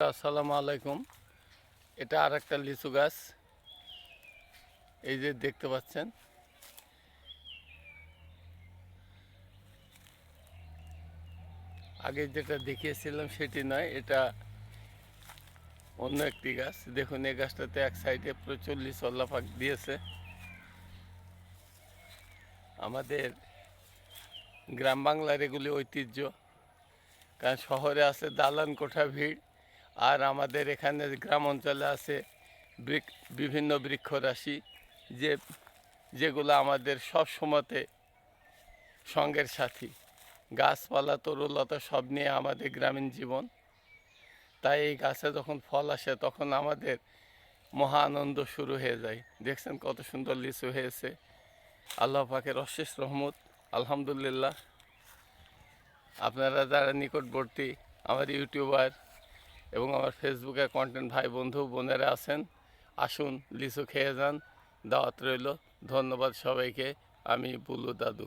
আসসালামু আলাইকুম। এটা আর একটা লিচু গাছ, এই যে দেখতে পাচ্ছেন। আগে যেটা দেখিয়েছিলাম সেটি নয়, এটা অন্য একটি গাছ। দেখুন এই গাছটাতে এক সাইডে প্রচুর লিচু আল্লাহ পাক দিয়েছে। আমাদের গ্রাম বাংলার এগুলি ঐতিহ্য, কারণ শহরে আছে দালান কোঠা ভিড়, আর আমাদের এখানে গ্রাম অঞ্চলে আছে বিভিন্ন বৃক্ষরাশি, যে যেগুলো আমাদের সব সময়তে সঙ্গের সাথী। গাছপালা তরুলতা সব নিয়ে আমাদের গ্রামীণ জীবন। তাই এই গাছে যখন ফল আসে তখন আমাদের মহা আনন্দ শুরু হয়ে যায়। দেখছেন কত সুন্দর লিচু হয়েছে, আল্লাহ পাকের অশেষ রহমত, আলহামদুলিল্লাহ। আপনারা যারা নিকটবর্তী আমার ইউটিউবার এবং আমার ফেসবুকে কন্টেন্ট ভাই বন্ধু বোনেরা আছেন, আসুন লিচু খেয়ে যান, দাওয়াত রইল। ধন্যবাদ সবাইকে। আমি বুলু দাদু।